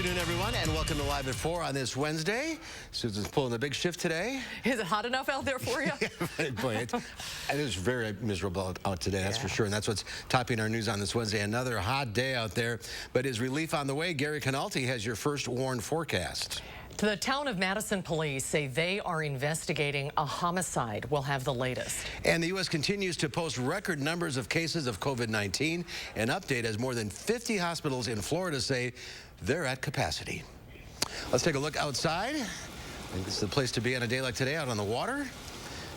afternoon, everyone, and welcome to Live at 4 on this Wednesday. Susan's pulling the big shift today. Is it hot enough out there for you? Boy, it is very miserable out today, that's for sure, and that's what's topping our news on this Wednesday. Another hot day out there, but is relief on the way? Gary Canalti has your first warned forecast. The town of Madison police say they are investigating a homicide. We'll have the latest. And the U.S. continues to post record numbers of cases of COVID-19. An update as more than 50 hospitals in Florida say they're at capacity. Let's take a look outside. I think this is the place to be on a day like today, out on the water.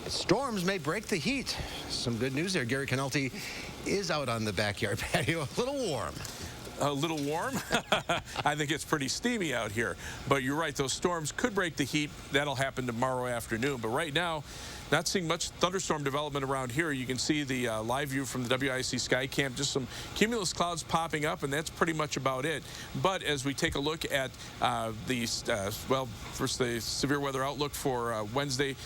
Storms may break the heat. Some good news there. Gary Canalti is out on the backyard patio, a little warm. A little warm. I think it's pretty steamy out here. But you're right, those storms could break the heat. That'll happen tomorrow afternoon. But right now, not seeing much thunderstorm development around here. You can see the live view from the WIC Skycam, just some cumulus clouds popping up, and that's pretty much about it. But as we take a look at first the severe weather outlook for Wednesday,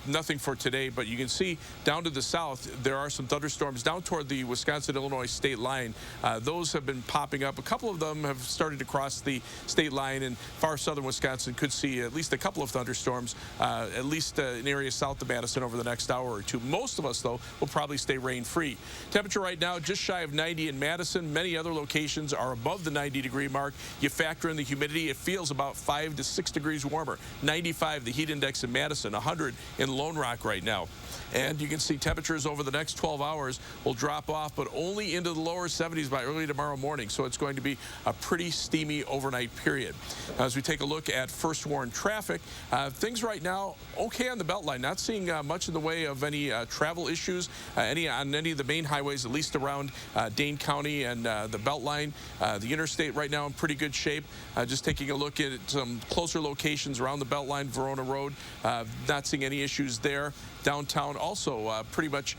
nothing for today, but you can see down to the south, there are some thunderstorms down toward the Wisconsin-Illinois state line. Those have been popping up. A couple of them have started to cross the state line, and far southern Wisconsin could see at least a couple of thunderstorms, at least in areas south of Madison over the next hour or two. Most of us, though, will probably stay rain-free. Temperature right now just shy of 90 in Madison. Many other locations are above the 90-degree mark. You factor in the humidity, it feels about 5 to 6 degrees warmer. 95 the heat index in Madison, 100 in Lone Rock right now. And you can see temperatures over the next 12 hours will drop off, but only into the lower 70s by early tomorrow morning. So it's going to be a pretty steamy overnight period. As we take a look at first warned traffic, things right now okay on the Beltline. Not seeing much in the way of any travel issues on any of the main highways, at least around Dane County and the Beltline. The interstate right now in pretty good shape. Just taking a look at some closer locations around the Beltline, Verona Road. Not seeing any issues there. Downtown also pretty much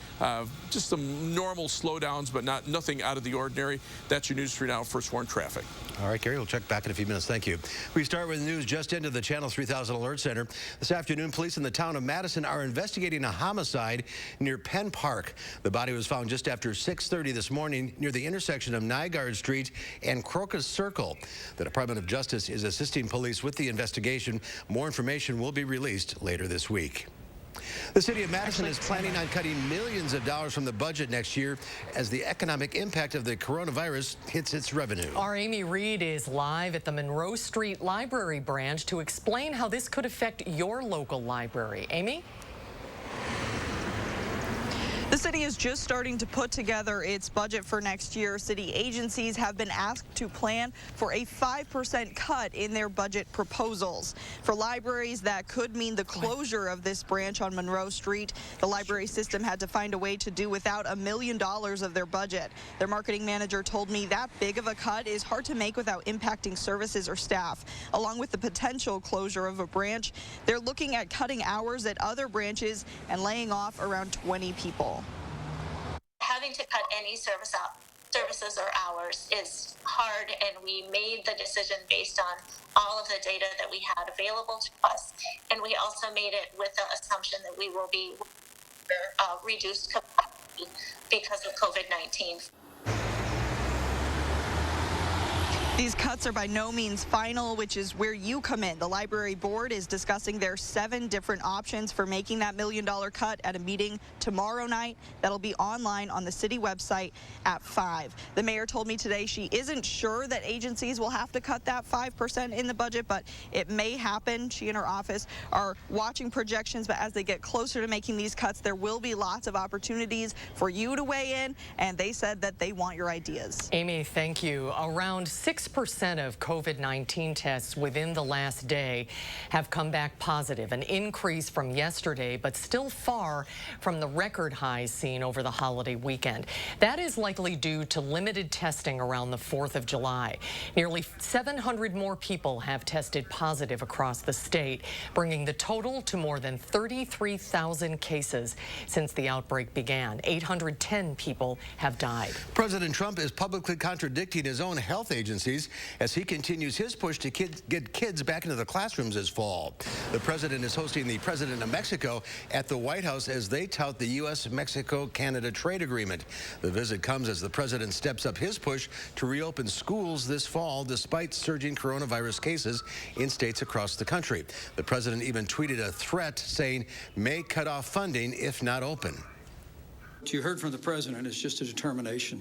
just some normal slowdowns, but nothing out of the ordinary. That's your news for now, first warned traffic. All right, Gary, we'll check back in a few minutes. Thank you. We start with news just into the Channel 3000 Alert Center. This afternoon, police in the town of Madison are investigating a homicide near Penn Park. The body was found just after 6:30 this morning near the intersection of Nygaard Street and Crocus Circle. The Department of Justice is assisting police with the investigation. More information will be released later this week. The city of Madison is planning on cutting millions of dollars from the budget next year as the economic impact of the coronavirus hits its revenue. Our Amy Reed is live at the Monroe Street Library branch to explain how this could affect your local library. Amy? The city is just starting to put together its budget for next year. City agencies have been asked to plan for a 5% cut in their budget proposals. For libraries, that could mean the closure of this branch on Monroe Street. The library system had to find a way to do without $1 million of their budget. Their marketing manager told me that big of a cut is hard to make without impacting services or staff. Along with the potential closure of a branch, they're looking at cutting hours at other branches and laying off around 20 people. Having to cut any services or hours is hard, and we made the decision based on all of the data that we had available to us, and we also made it with the assumption that we will be reduced capacity because of COVID-19. These cuts are by no means final, which is where you come in. The library board is discussing their 7 different options for making that $1 million cut at a meeting tomorrow night. That'll be online on the city website at 5. The mayor told me today she isn't sure that agencies will have to cut that 5% in the budget, but it may happen. She and her office are watching projections, but as they get closer to making these cuts, there will be lots of opportunities for you to weigh in, and they said that they want your ideas. Amy, thank you. Around 6% of COVID-19 tests within the last day have come back positive, an increase from yesterday, but still far from the record highs seen over the holiday weekend. That is likely due to limited testing around the 4th of July. Nearly 700 more people have tested positive across the state, bringing the total to more than 33,000 cases since the outbreak began. 810 people have died. President Trump is publicly contradicting his own health agency agencies as he continues his push to get kids back into the classrooms this fall. The president is hosting the president of Mexico at the White House as they tout the U.S.-Mexico-Canada trade agreement. The visit comes as the president steps up his push to reopen schools this fall despite surging coronavirus cases in states across the country. The president even tweeted a threat saying may cut off funding if not open. What you heard from the president is just a determination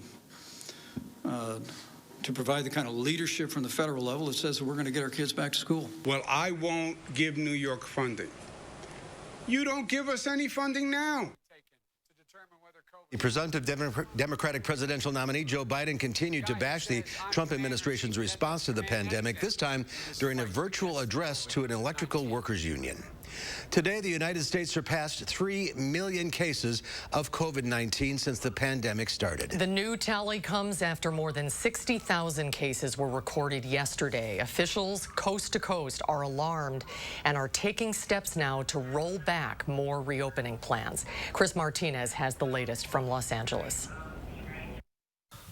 to provide the kind of leadership from the federal level that says that we're going to get our kids back to school. Well, I won't give New York funding. You don't give us any funding now. The presumptive Democratic presidential nominee Joe Biden continued to bash the Trump administration's response to the pandemic, this time during a virtual address to an electrical workers union. Today, the United States surpassed 3 million cases of COVID-19 since the pandemic started. The new tally comes after more than 60,000 cases were recorded yesterday. Officials coast to coast are alarmed and are taking steps now to roll back more reopening plans. Chris Martinez has the latest from Los Angeles.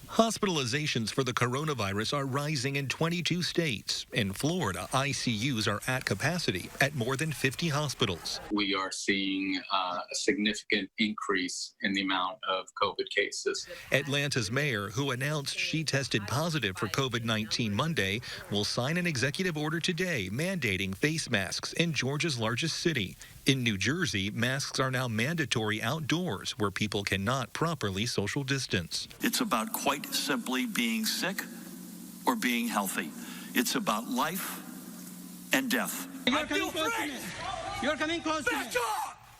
Hospitalizations for the coronavirus are rising in 22 states. In Florida, ICUs are at capacity at more than 50 hospitals. We are seeing a significant increase in the amount of COVID cases. Atlanta's mayor, who announced she tested positive for COVID-19 Monday, will sign an executive order today mandating face masks in Georgia's largest city. In New Jersey, masks are now mandatory outdoors where people cannot properly social distance. It's about quite simply being sick or being healthy. It's about life and death. You're coming close to me. You're coming close to me.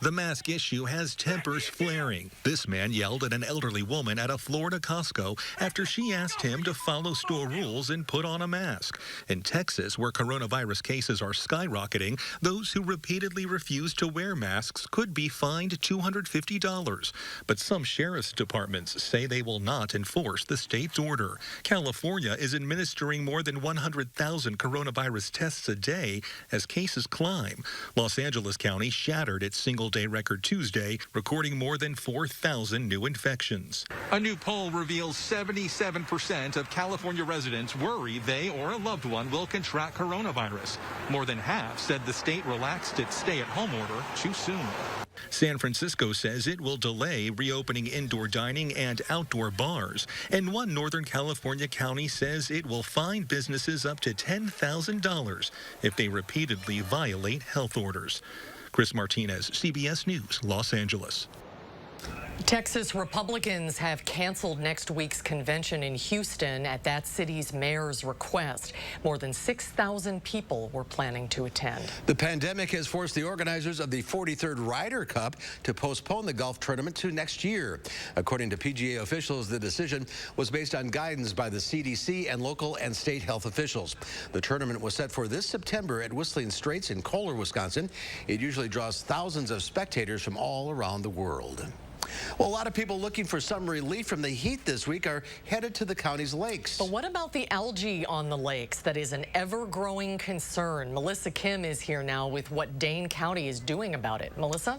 The mask issue has tempers flaring. This man yelled at an elderly woman at a Florida Costco after she asked him to follow store rules and put on a mask. In Texas, where coronavirus cases are skyrocketing, those who repeatedly refuse to wear masks could be fined $250. But some sheriff's departments say they will not enforce the state's order. California is administering more than 100,000 coronavirus tests a day as cases climb. Los Angeles County shattered its single-day record Tuesday, recording more than 4,000 new infections. A new poll reveals 77% of California residents worry they or a loved one will contract coronavirus. More than half said the state relaxed its stay-at-home order too soon. San Francisco says it will delay reopening indoor dining and outdoor bars. And one Northern California county says it will fine businesses up to $10,000 if they repeatedly violate health orders. Chris Martinez, CBS News, Los Angeles. Texas Republicans have canceled next week's convention in Houston at that city's mayor's request. More than 6,000 people were planning to attend. The pandemic has forced the organizers of the 43rd Ryder Cup to postpone the golf tournament to next year. According to PGA officials, the decision was based on guidance by the CDC and local and state health officials. The tournament was set for this September at Whistling Straits in Kohler, Wisconsin. It usually draws thousands of spectators from all around the world. Well, a lot of people looking for some relief from the heat this week are headed to the county's lakes. But what about the algae on the lakes? That is an ever-growing concern. Melissa Kim is here now with what Dane County is doing about it. Melissa?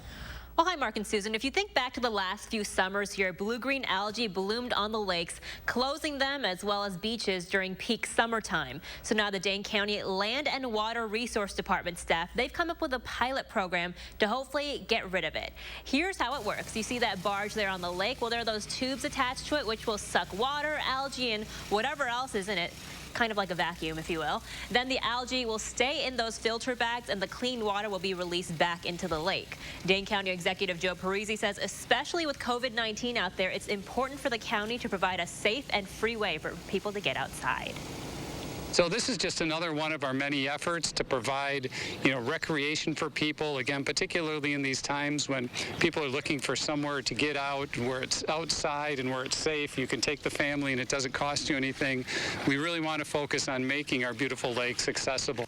Well, hi, Mark and Susan. If you think back to the last few summers here, blue-green algae bloomed on the lakes, closing them as well as beaches during peak summertime. So now the Dane County Land and Water Resource Department staff, they've come up with a pilot program to hopefully get rid of it. Here's how it works. You see that barge there on the lake? Well, there are those tubes attached to it, which will suck water, algae, and whatever else is in it. Kind of like a vacuum, if you will. Then the algae will stay in those filter bags and the clean water will be released back into the lake. Dane County Executive Joe Parisi says, especially with COVID-19 out there, it's important for the county to provide a safe and free way for people to get outside. So this is just another one of our many efforts to provide, recreation for people, again, particularly in these times when people are looking for somewhere to get out, where it's outside and where it's safe. You can take the family and it doesn't cost you anything. We really want to focus on making our beautiful lakes accessible.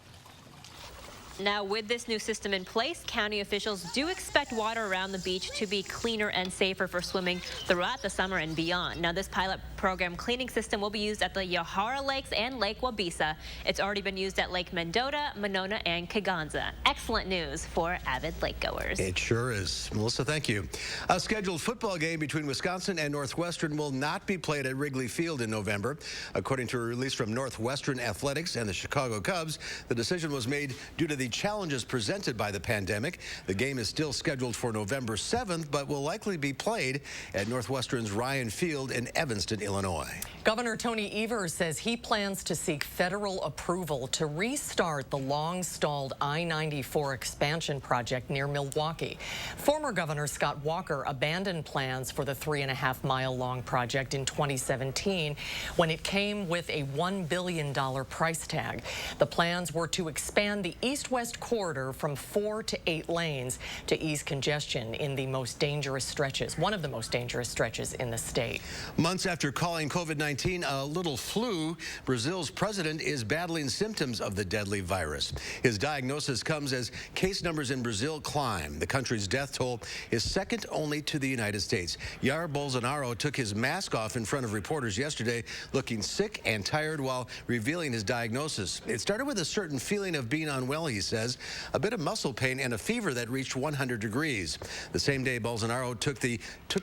Now, with this new system in place, county officials do expect water around the beach to be cleaner and safer for swimming throughout the summer and beyond. Now, this pilot program cleaning system will be used at the Yahara Lakes and Lake Wabisa. It's already been used at Lake Mendota, Monona, and Kegonsa. Excellent news for avid lakegoers. It sure is. Melissa, thank you. A scheduled football game between Wisconsin and Northwestern will not be played at Wrigley Field in November. According to a release from Northwestern Athletics and the Chicago Cubs, the decision was made due to the challenges presented by the pandemic. The game is still scheduled for November 7th, but will likely be played at Northwestern's Ryan Field in Evanston, Illinois. Governor Tony Evers says he plans to seek federal approval to restart the long-stalled I-94 expansion project near Milwaukee. Former Governor Scott Walker abandoned plans for the 3.5-mile-long project in 2017 when it came with a $1 billion price tag. The plans were to expand the east-west corridor from 4 to 8 lanes to ease congestion in the most dangerous stretches, one of the most dangerous stretches in the state. Months after calling COVID-19 a little flu, Brazil's president is battling symptoms of the deadly virus. His diagnosis comes as case numbers in Brazil climb. The country's death toll is second only to the United States. Jair Bolsonaro took his mask off in front of reporters yesterday, looking sick and tired while revealing his diagnosis. It started with a certain feeling of being unwell, he says, a bit of muscle pain and a fever that reached 100 degrees. The same day, Bolsonaro took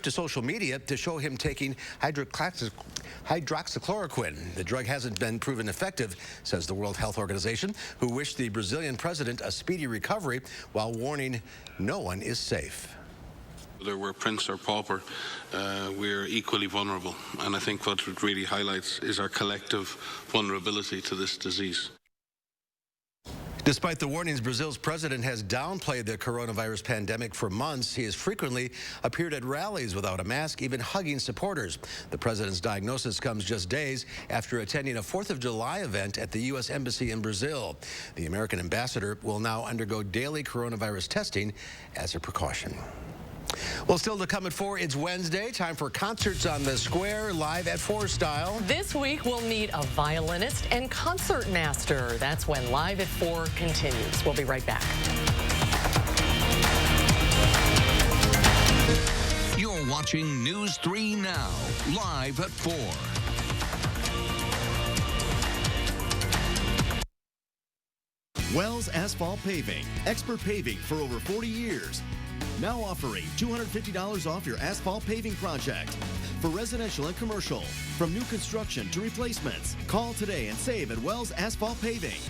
to social media to show him taking hydroxychloroquine. The drug hasn't been proven effective, says the World Health Organization, who wished the Brazilian president a speedy recovery while warning no one is safe. Whether we're prince or pauper, we're equally vulnerable. And I think what it really highlights is our collective vulnerability to this disease. Despite the warnings, Brazil's president has downplayed the coronavirus pandemic for months. He has frequently appeared at rallies without a mask, even hugging supporters. The president's diagnosis comes just days after attending a 4th of July event at the U.S. Embassy in Brazil. The American ambassador will now undergo daily coronavirus testing as a precaution. Well, still to come at 4, it's Wednesday. Time for Concerts on the Square, live at 4 style. This week, we'll meet a violinist and concert master. That's when Live at 4 continues. We'll be right back. You're watching News 3 Now, live at 4. Wells Asphalt Paving, expert paving for over 40 years. Now offering $250 off your asphalt paving project. For residential and commercial, from new construction to replacements. Call today and save at Wells Asphalt Paving.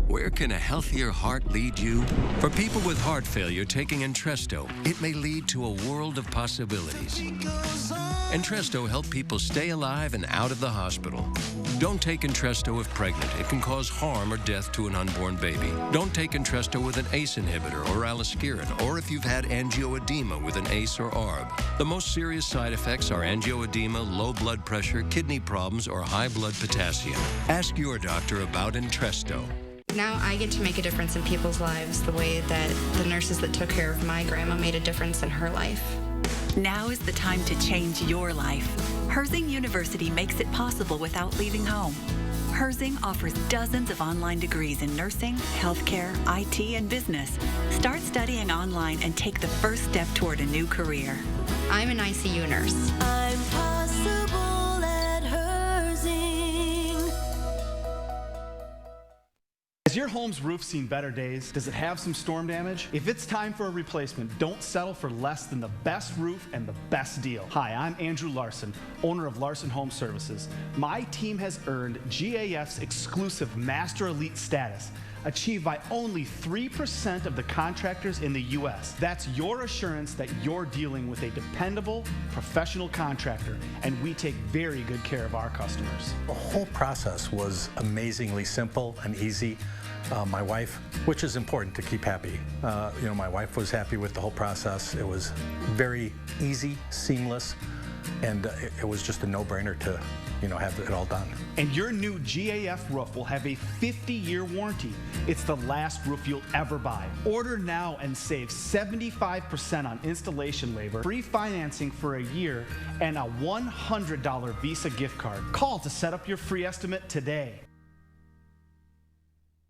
Where can a healthier heart lead you? For people with heart failure taking Entresto, it may lead to a world of possibilities. Entresto helps people stay alive and out of the hospital. Don't take Entresto if pregnant. It can cause harm or death to an unborn baby. Don't take Entresto with an ACE inhibitor or aliskiren, or if you've had angioedema with an ACE or ARB. The most serious side effects are angioedema, low blood pressure, kidney problems, or high blood potassium. Ask your doctor about Entresto. Now I get to make a difference in people's lives the way that the nurses that took care of my grandma made a difference in her life. Now is the time to change your life. Herzing University makes it possible without leaving home. Herzing offers dozens of online degrees in nursing, healthcare, IT, and business. Start studying online and take the first step toward a new career. I'm an ICU nurse. I'm possible at Herzing. Has your home's roof seen better days? Does it have some storm damage? If it's time for a replacement, don't settle for less than the best roof and the best deal. Hi, I'm Andrew Larson, owner of Larson Home Services. My team has earned GAF's exclusive Master Elite status, achieved by only 3% of the contractors in the U.S. That's your assurance that you're dealing with a dependable, professional contractor, and we take very good care of our customers. The whole process was amazingly simple and easy. My wife, which is important to keep happy, my wife was happy with the whole process. It was very easy, seamless, and it was just a no-brainer to have it all done. And your new GAF roof will have a 50-year warranty. It's the last roof you'll ever buy. Order now and save 75% on installation labor, free financing for a year, and a $100 Visa gift card. Call to set up your free estimate today.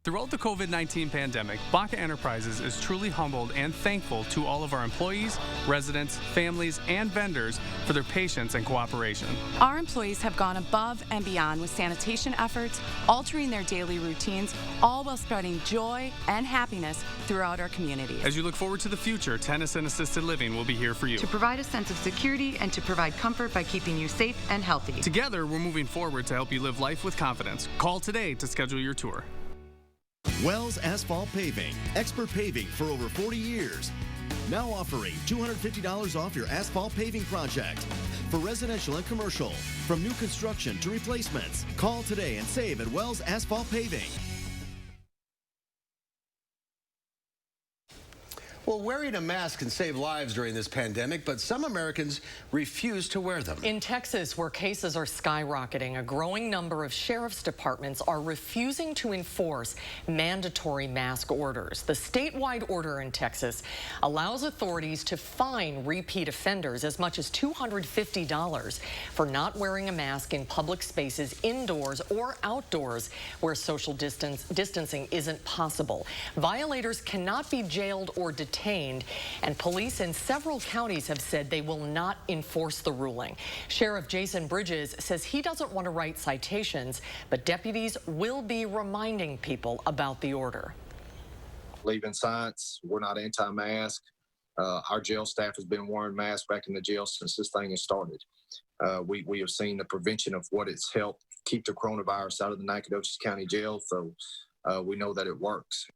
Throughout the COVID-19 pandemic, Baca Enterprises is truly humbled and thankful to all of our employees, residents, families, and vendors for their patience and cooperation. Our employees have gone above and beyond with sanitation efforts, altering their daily routines, all while spreading joy and happiness throughout our community. As you look forward to the future, Tennyson Assisted Living will be here for you. To provide a sense of security and to provide comfort by keeping you safe and healthy. Together, we're moving forward to help you live life with confidence. Call today to schedule your tour. Wells Asphalt Paving, expert paving for over 40 years. Now offering $250 off your asphalt paving project. For residential and commercial, from new construction to replacements. Call today and save at Wells Asphalt Paving. Well, wearing a mask can save lives during this pandemic, but some Americans refuse to wear them. In Texas, where cases are skyrocketing, a growing number of sheriff's departments are refusing to enforce mandatory mask orders. The statewide order in Texas allows authorities to fine repeat offenders as much as $250 for not wearing a mask in public spaces indoors or outdoors where social distancing isn't possible. Violators cannot be jailed or detained, and police in several counties have said they will not enforce the ruling. Sheriff Jason Bridges says he doesn't want to write citations, but deputies will be reminding people about the order. Believe in science. We're not anti-mask. Our jail staff has been wearing masks back in the jail since this thing has started. We have seen the prevention of what it's helped keep the coronavirus out of the Nacogdoches County Jail, so we know that it works.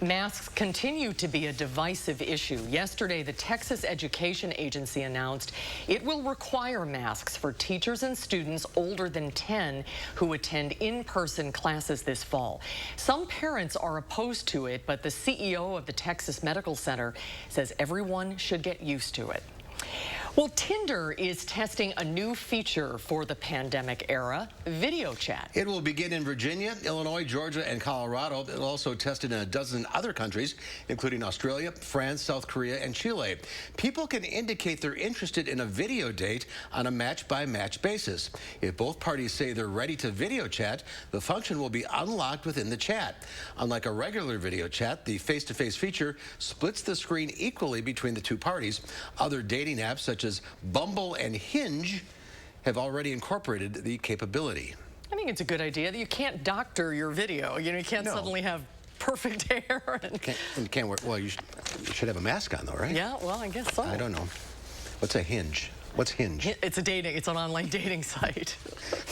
Masks continue to be a divisive issue. Yesterday, the Texas Education Agency announced it will require masks for teachers and students older than 10 who attend in-person classes this fall. Some parents are opposed to it, but the CEO of the Texas Medical Center says everyone should get used to it. Well, Tinder is testing a new feature for the pandemic era, video chat. It will begin in Virginia, Illinois, Georgia, and Colorado. It'll also tested in a dozen other countries, including Australia, France, South Korea, and Chile. People can indicate they're interested in a video date on a match-by-match basis. If both parties say they're ready to video chat, the function will be unlocked within the chat. Unlike a regular video chat, the face-to-face feature splits the screen equally between the two parties. Other dating apps such as Bumble and Hinge have already incorporated the capability. I think it's a good idea that you can't doctor your video. You know, you can't suddenly have perfect hair. You can't wear, well, you should have a mask on though, right? Yeah, well, I guess so. I don't know. What's a Hinge? What's Hinge? It's an online dating site.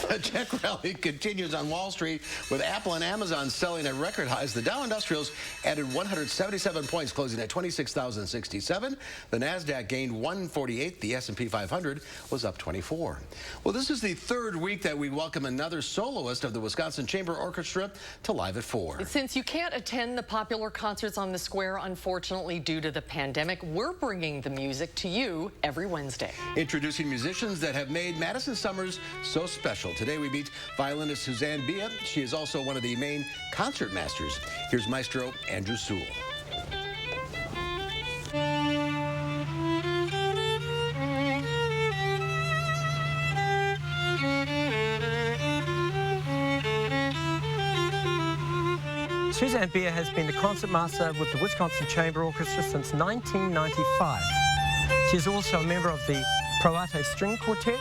The tech rally continues on Wall Street with Apple and Amazon selling at record highs. The Dow Industrials added 177 points, closing at 26,067. The Nasdaq gained 148. The S&P 500 was up 24. Well, this is the third week that we welcome another soloist of the Wisconsin Chamber Orchestra to Live at 4. Since you can't attend the popular concerts on the square, unfortunately, due to the pandemic, we're bringing the music to you every Wednesday. Introducing musicians that have made Madison summers so special. Today we meet violinist Suzanne Bia. She is also one of the main concert masters. Here's Maestro Andrew Sewell. Suzanne Bia has been the concert master with the Wisconsin Chamber Orchestra since 1995. She is also a member of the Pro Arte String Quartet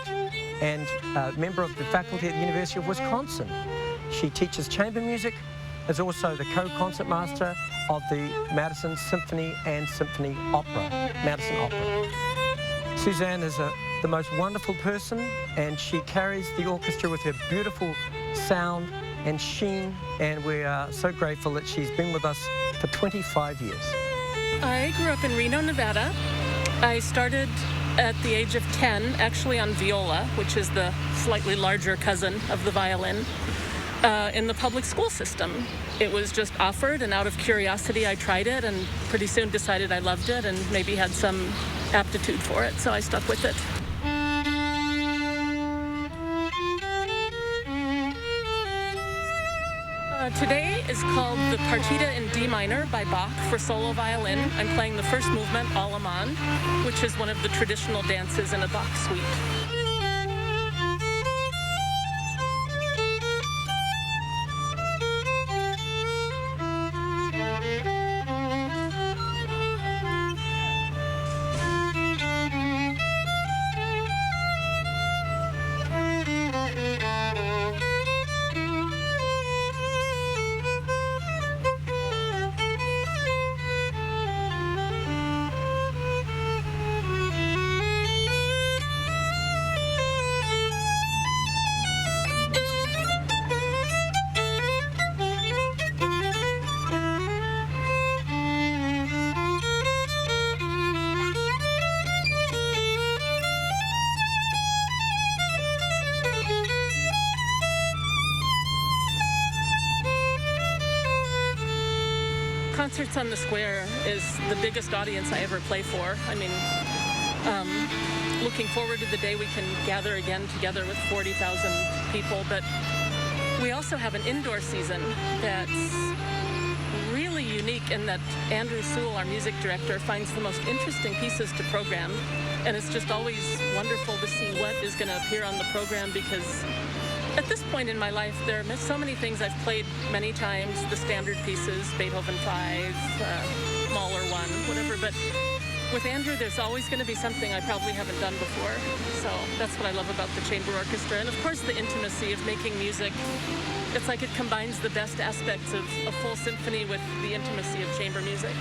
and a member of the faculty at the University of Wisconsin. She teaches chamber music, is also the co-concert master of the Madison Symphony and Symphony Opera, Madison Opera. Suzanne is the most wonderful person, and she carries the orchestra with her beautiful sound and sheen, and we are so grateful that she's been with us for 25 years. I grew up in Reno, Nevada. I started at the age of 10, actually on viola, which is the slightly larger cousin of the violin, in the public school system. It was just offered, and out of curiosity I tried it, and pretty soon decided I loved it and maybe had some aptitude for it, so I stuck with it. Today is called the Partita in D minor by Bach for solo violin. I'm playing the first movement, Allemande, which is one of the traditional dances in a Bach suite. Concerts on the Square is the biggest audience I ever play for. I mean, looking forward to the day we can gather again together with 40,000 people. But we also have an indoor season that's really unique in that Andrew Sewell, our music director, finds the most interesting pieces to program. And it's just always wonderful to see what is going to appear on the program, because at this point in my life, there are so many things I've played many times, the standard pieces, Beethoven 5, Mahler 1, whatever. But with Andrew, there's always going to be something I probably haven't done before. So that's what I love about the chamber orchestra. And of course, the intimacy of making music. It's like it combines the best aspects of a full symphony with the intimacy of chamber music.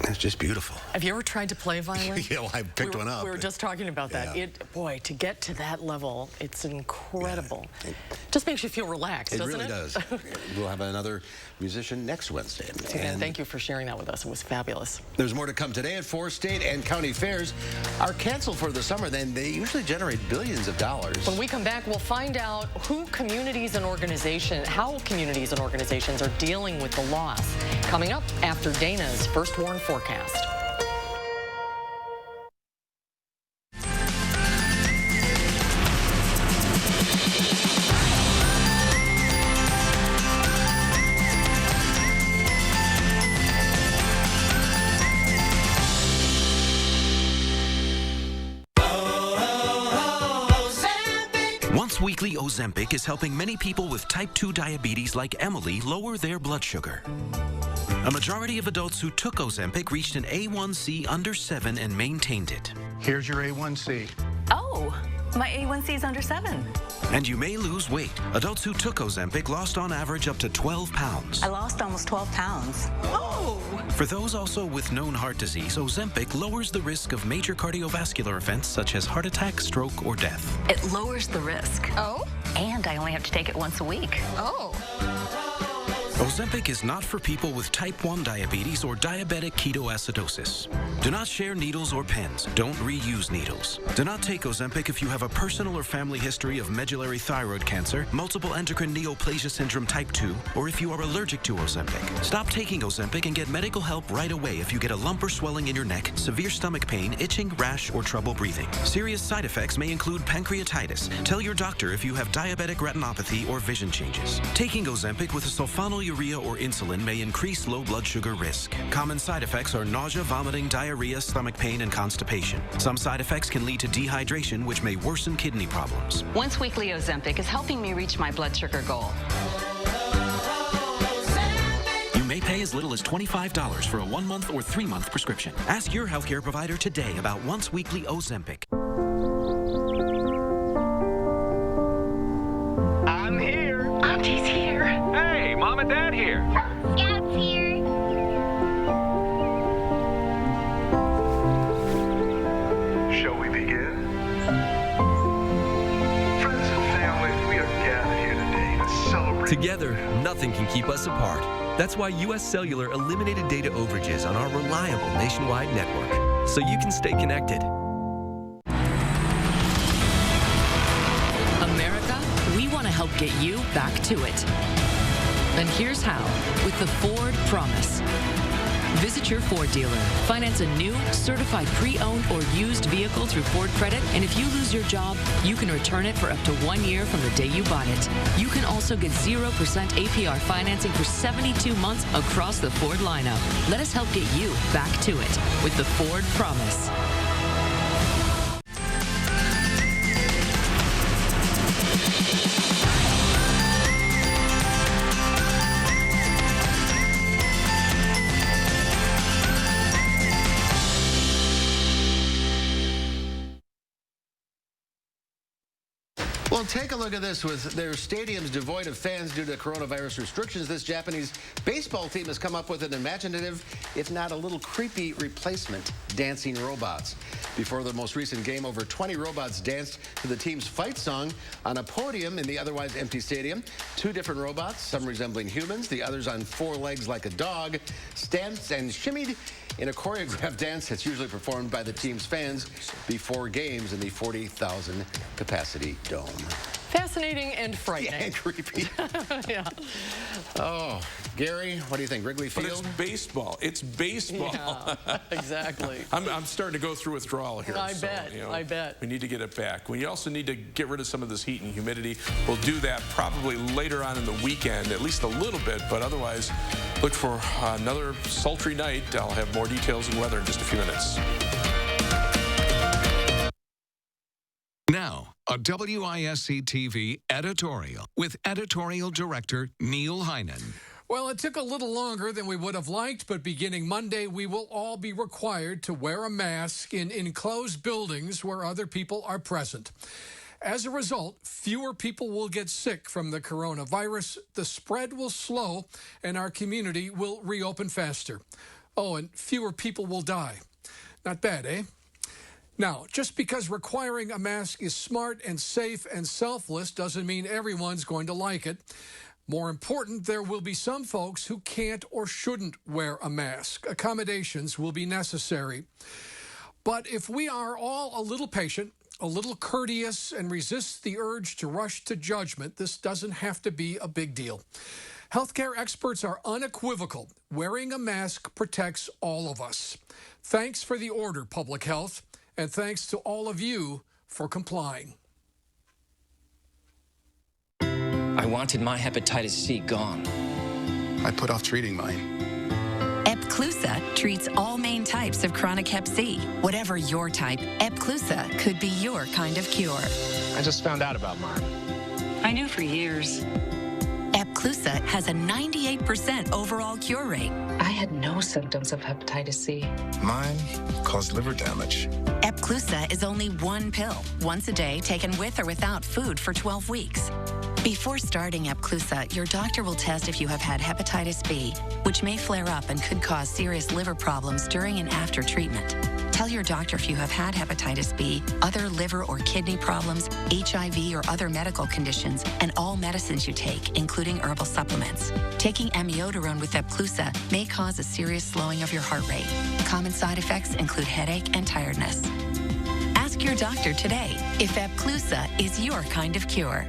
It's just beautiful. Have you ever tried to play violin? Yeah, well, I picked one up. We were just talking about that. Yeah. Boy, to get to that level, it's incredible. Yeah. Just makes you feel relaxed, doesn't it? It really does. We'll have another musician next Wednesday. And thank you for sharing that with us. It was fabulous. There's more to come today at 4 state and county fairs are canceled for the summer. Then they usually generate billions of dollars. When we come back, we'll find out how communities and organizations are dealing with the loss. Coming up after Dana's First Warn forecast. Once-weekly Ozempic is helping many people with type 2 diabetes like Emily lower their blood sugar. A majority of adults who took Ozempic reached an A1C under 7 and maintained it. Here's your A1C. Oh, my A1C is under 7. And you may lose weight. Adults who took Ozempic lost on average up to 12 pounds. I lost almost 12 pounds. Oh! For those also with known heart disease, Ozempic lowers the risk of major cardiovascular events such as heart attack, stroke, or death. It lowers the risk. Oh? And I only have to take it once a week. Oh. Ozempic is not for people with type 1 diabetes or diabetic ketoacidosis. Do not share needles or pens. Don't reuse needles. Do not take Ozempic if you have a personal or family history of medullary thyroid cancer, multiple endocrine neoplasia syndrome type 2, or if you are allergic to Ozempic. Stop taking Ozempic and get medical help right away if you get a lump or swelling in your neck, severe stomach pain, itching, rash, or trouble breathing. Serious side effects may include pancreatitis. Tell your doctor if you have diabetic retinopathy or vision changes. Taking Ozempic with a sulfonylurea or insulin may increase low blood sugar risk. Common side effects are nausea, vomiting, diarrhea, stomach pain, and constipation. Some side effects can lead to dehydration, which may worsen kidney problems. Once-weekly Ozempic is helping me reach my blood sugar goal. You may pay as little as $25 for a 1-month or 3-month prescription. Ask your healthcare provider today about once-weekly Ozempic. I'm here. Auntie's here. Hey, Mom and Dad here. Scout's here. Shall we begin? Friends and family, we are gathered here today to celebrate. Together, nothing can keep us apart. That's why U.S. Cellular eliminated data overages on our reliable nationwide network, so you can stay connected. America, we want to help get you back to it. And here's how, with the Ford Promise. Visit your Ford dealer, finance a new, certified pre-owned or used vehicle through Ford Credit, and if you lose your job, you can return it for up to 1 year from the day you bought it. You can also get 0% APR financing for 72 months across the Ford lineup. Let us help get you back to it with the Ford Promise. Well, take a look at this. With their stadiums devoid of fans due to coronavirus restrictions, this Japanese baseball team has come up with an imaginative, if not a little creepy, replacement: dancing robots. Before the most recent game, over 20 robots danced to the team's fight song on a podium in the otherwise empty stadium. 2 different robots, some resembling humans, the others on 4 legs like a dog, danced and shimmied in a choreographed dance that's usually performed by the team's fans before games in the 40,000 capacity dome. Fascinating and frightening. Yeah, and creepy. Yeah. Oh, Gary, what do you think? Wrigley Field? But it's baseball. It's baseball. Yeah, exactly. I'm starting to go through withdrawal here. I bet. You know, I bet. We need to get it back. We also need to get rid of some of this heat and humidity. We'll do that probably later on in the weekend, at least a little bit, but otherwise look for another sultry night. I'll have more details and weather in just a few minutes. Now, a WISC-TV editorial with editorial director Neil Heinen. Well, it took a little longer than we would have liked, but beginning Monday, we will all be required to wear a mask in enclosed buildings where other people are present. As a result, fewer people will get sick from the coronavirus, the spread will slow, and our community will reopen faster. Oh, and fewer people will die. Not bad, eh? Now, just because requiring a mask is smart and safe and selfless doesn't mean everyone's going to like it. More important, there will be some folks who can't or shouldn't wear a mask. Accommodations will be necessary. But if we are all a little patient, a little courteous, and resist the urge to rush to judgment, this doesn't have to be a big deal. Healthcare experts are unequivocal. Wearing a mask protects all of us. Thanks for the order, Public Health. And thanks to all of you for complying. I wanted my hepatitis C gone. I put off treating mine. Epclusa treats all main types of chronic hep C. Whatever your type, Epclusa could be your kind of cure. I just found out about mine. I knew for years. Epclusa has a 98% overall cure rate. I had no symptoms of hepatitis C. Mine caused liver damage. Epclusa is only 1 pill, once a day, taken with or without food for 12 weeks. Before starting Epclusa, your doctor will test if you have had hepatitis B, which may flare up and could cause serious liver problems during and after treatment. Tell your doctor if you have had hepatitis B, other liver or kidney problems, HIV or other medical conditions, and all medicines you take, including herbal supplements. Taking amiodarone with Epclusa may cause a serious slowing of your heart rate. Common side effects include headache and tiredness. Ask your doctor today if Epclusa is your kind of cure.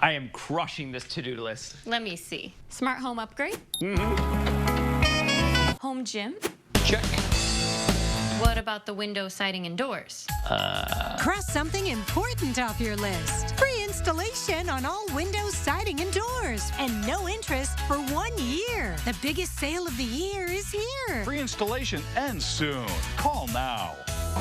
I am crushing this to-do list. Let me see. Smart home upgrade? Home gym? Check. What about the window, siding, and doors? Cross something important off your list. Free installation on all windows, siding, and doors. And no interest for 1 year. The biggest sale of the year is here. Free installation ends soon. Call now.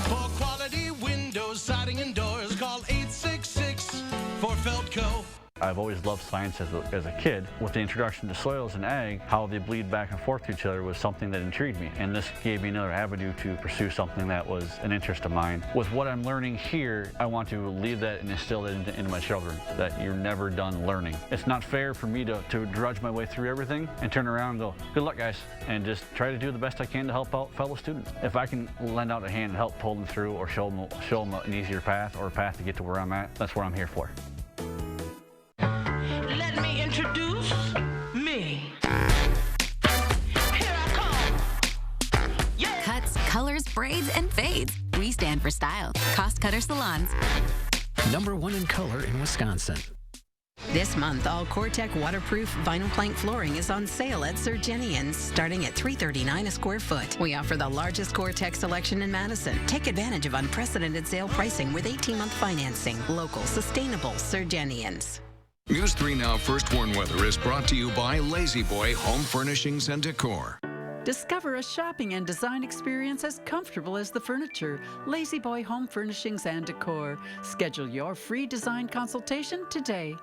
For quality windows, siding, and doors, call 866 for Feldco. I've always loved science as a kid. With the introduction to soils and ag, how they bleed back and forth to each other was something that intrigued me. And this gave me another avenue to pursue something that was an interest of mine. With what I'm learning here, I want to leave that and instill that into my children, that you're never done learning. It's not fair for me to drudge my way through everything and turn around and go, good luck guys, and just try to do the best I can to help out fellow students. If I can lend out a hand and help pull them through or show them an easier path or a path to get to where I'm at, that's what I'm here for. Let me introduce me. Cuts, colors, braids, and fades. We stand for style. Cost Cutter Salons. #1 in color in Wisconsin. This month, all CoreTech waterproof vinyl plank flooring is on sale at Surgenian's, starting at $339 a square foot. We offer the largest CoreTech selection in Madison. Take advantage of unprecedented sale pricing with 18-month financing. Local, sustainable Surgenian's. News 3 Now First Warn Weather is brought to you by Lazy Boy Home Furnishings and Decor. Discover a shopping and design experience as comfortable as the furniture. Lazy Boy Home Furnishings and Decor. Schedule your free design consultation today.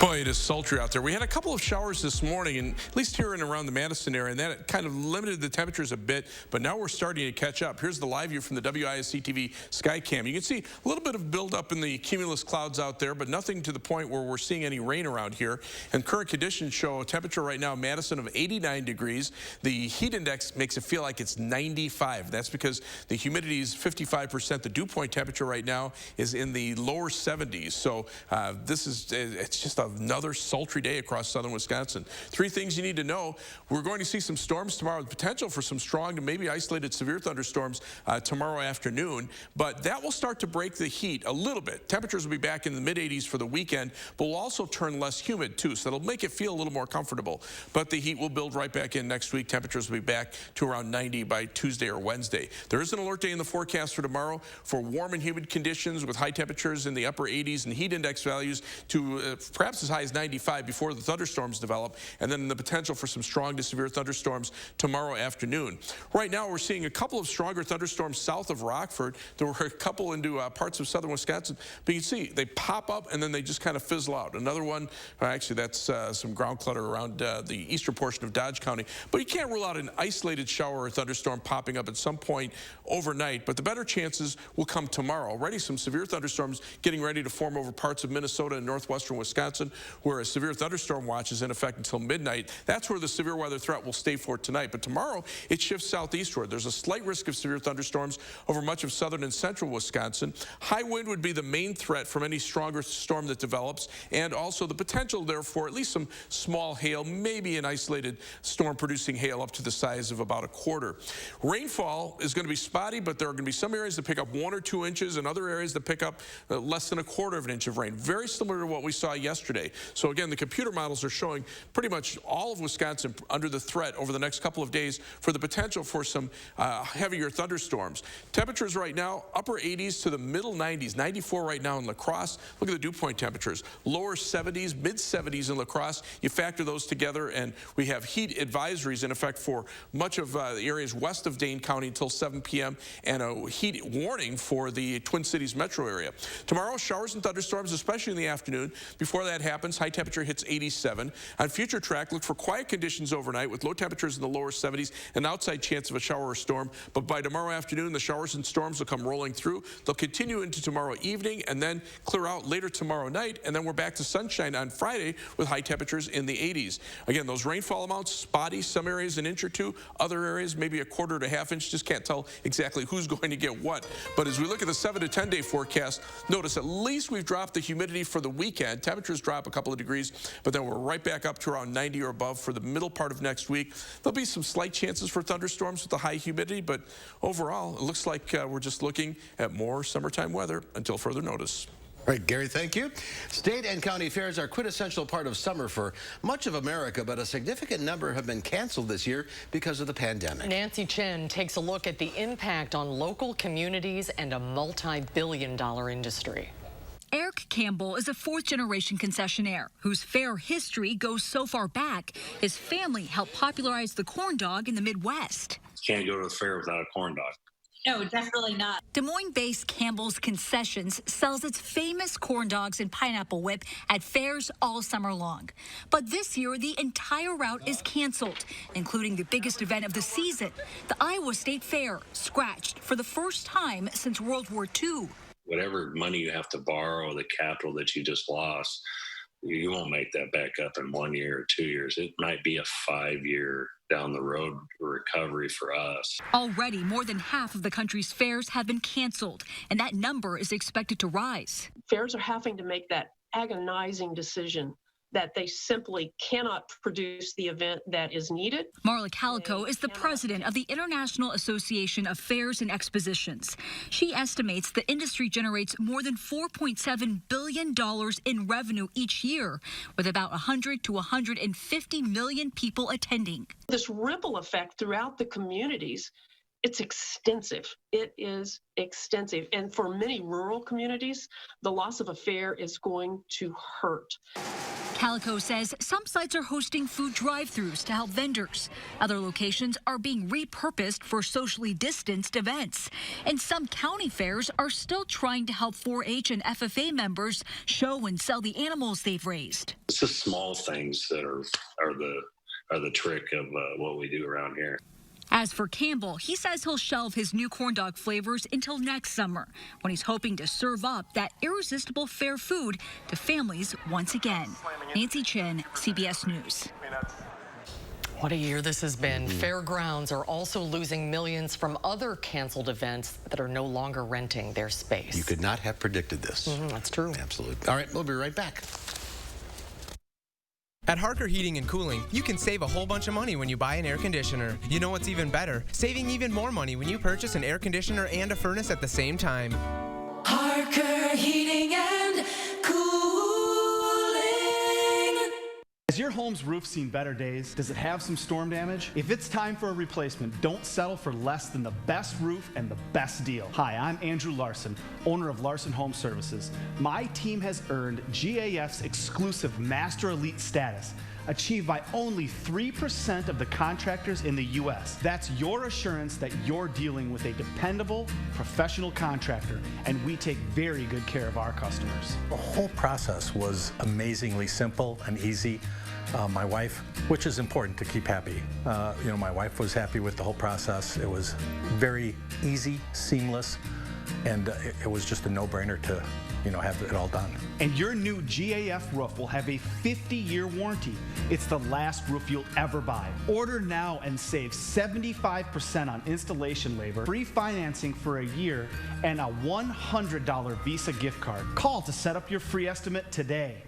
Boy, it is sultry out there. We had a couple of showers this morning, and at least here and around the Madison area, and that kind of limited the temperatures a bit, but now we're starting to catch up. Here's the live view from the WISC TV Skycam. You can see a little bit of buildup in the cumulus clouds out there, but nothing to the point where we're seeing any rain around here. And current conditions show a temperature right now in Madison of 89 degrees. The heat index makes it feel like it's 95. That's because the humidity is 55%. The dew point temperature right now is in the lower 70s. So it's just another sultry day across southern Wisconsin. Three things you need to know. We're going to see some storms tomorrow with potential for some strong to maybe isolated severe thunderstorms tomorrow afternoon, but that will start to break the heat a little bit. Temperatures will be back in the mid-80s for the weekend, but will also turn less humid too, so that'll make it feel a little more comfortable. But the heat will build right back in next week. Temperatures will be back to around 90 by Tuesday or Wednesday. There is an alert day in the forecast for tomorrow for warm and humid conditions with high temperatures in the upper 80s and heat index values to perhaps as high as 95 before the thunderstorms develop, and then the potential for some strong to severe thunderstorms tomorrow afternoon. Right now, we're seeing a couple of stronger thunderstorms south of Rockford. There were a couple into parts of southern Wisconsin, but you can see they pop up and then they just kind of fizzle out. Another one, actually that's some ground clutter around the eastern portion of Dodge County, but you can't rule out an isolated shower or thunderstorm popping up at some point overnight, but the better chances will come tomorrow. Already some severe thunderstorms getting ready to form over parts of Minnesota and northwestern Wisconsin, where a severe thunderstorm watch is in effect until midnight. That's where the severe weather threat will stay for tonight, but tomorrow it shifts southeastward. There's a slight risk of severe thunderstorms over much of southern and central Wisconsin. High wind would be the main threat from any stronger storm that develops, and also the potential, therefore, at least some small hail, maybe an isolated storm producing hail up to the size of about a quarter. Rainfall is going to be spotty, but there are going to be some areas that pick up 1 or 2 inches and other areas that pick up less than a quarter of an inch of rain. Very similar to what we saw yesterday. So again, the computer models are showing pretty much all of Wisconsin under the threat over the next couple of days for the potential for some heavier thunderstorms. Temperatures right now, upper 80s to the middle 90s, 94 right now in La Crosse. Look at the dew point temperatures. Lower 70s, mid 70s in La Crosse. You factor those together and we have heat advisories in effect for much of the areas west of Dane County until 7 p.m. and a heat warning for the Twin Cities metro area. Tomorrow, showers and thunderstorms, especially in the afternoon. Before that happens, high temperature hits 87. On future track, look for quiet conditions overnight with low temperatures in the lower 70s, an outside chance of a shower or storm. But by tomorrow afternoon, the showers and storms will come rolling through. They'll continue into tomorrow evening and then clear out later tomorrow night. And then we're back to sunshine on Friday with high temperatures in the 80s. Again, those rainfall amounts, spotty, some areas an inch or two, other areas maybe a quarter to half inch. Just can't tell exactly who's going to get what. But as we look at the 7 to 10 day forecast, notice at least we've dropped the humidity for the weekend. Temperatures drop a couple of degrees, but then we're right back up to around 90 or above for the middle part of next week. There'll be some slight chances for thunderstorms with the high humidity, but overall, it looks like we're just looking at more summertime weather until further notice. All right, Gary, thank you. State and county fairs are a quintessential part of summer for much of America, but a significant number have been canceled this year because of the pandemic. Nancy Chen takes a look at the impact on local communities and a multi-billion-dollar industry. Eric Campbell is a fourth-generation concessionaire whose fair history goes so far back his family helped popularize the corn dog in the Midwest. Can't go to the fair without a corn dog. No, definitely not. Des Moines-based Campbell's Concessions sells its famous corn dogs and pineapple whip at fairs all summer long. But this year, the entire route is canceled, including the biggest event of the season, the Iowa State Fair, scratched for the first time since World War II. Whatever money you have to borrow, the capital that you just lost, you won't make that back up in 1 year or 2 years. It might be a 5-year down the road recovery for us. Already, more than half of the country's fairs have been canceled, and that number is expected to rise. Fairs are having to make that agonizing decision that they simply cannot produce the event that is needed. Marla Calico is the president of the International Association of Fairs and Expositions. She estimates the industry generates more than $4.7 billion in revenue each year, with about 100 to 150 million people attending. This ripple effect throughout the communities, it's extensive. It is extensive. And for many rural communities, the loss of a fair is going to hurt. Calico says some sites are hosting food drive-thrus to help vendors. Other locations are being repurposed for socially distanced events. And some county fairs are still trying to help 4-H and FFA members show and sell the animals they've raised. It's the small things that are the trick of what we do around here. As for Campbell, he says he'll shelve his new corn dog flavors until next summer, when he's hoping to serve up that irresistible fair food to families once again. Nancy Chin, CBS News. What a year this has been. Fairgrounds are also losing millions from other canceled events that are no longer renting their space. You could not have predicted this. That's true. Absolutely. All right, we'll be right back. At Harker Heating and Cooling, you can save a whole bunch of money when you buy an air conditioner. You know what's even better? Saving even more money when you purchase an air conditioner and a furnace at the same time. Harker Heating and Cooling. Has your home's roof seen better days? Does it have some storm damage? If it's time for a replacement, don't settle for less than the best roof and the best deal. Hi, I'm Andrew Larson, owner of Larson Home Services. My team has earned GAF's exclusive Master Elite status, achieved by only 3% of the contractors in the U.S. That's your assurance that you're dealing with a dependable, professional contractor, and we take very good care of our customers. The whole process was amazingly simple and easy. My wife, which is important to keep happy, my wife was happy with the whole process. It was very easy, seamless, and it was just a no-brainer to have it all done. And your new GAF roof will have a 50-year warranty. It's the last roof you'll ever buy. Order now and save 75% on installation labor, free financing for a year, and a $100 Visa gift card. Call to set up your free estimate today.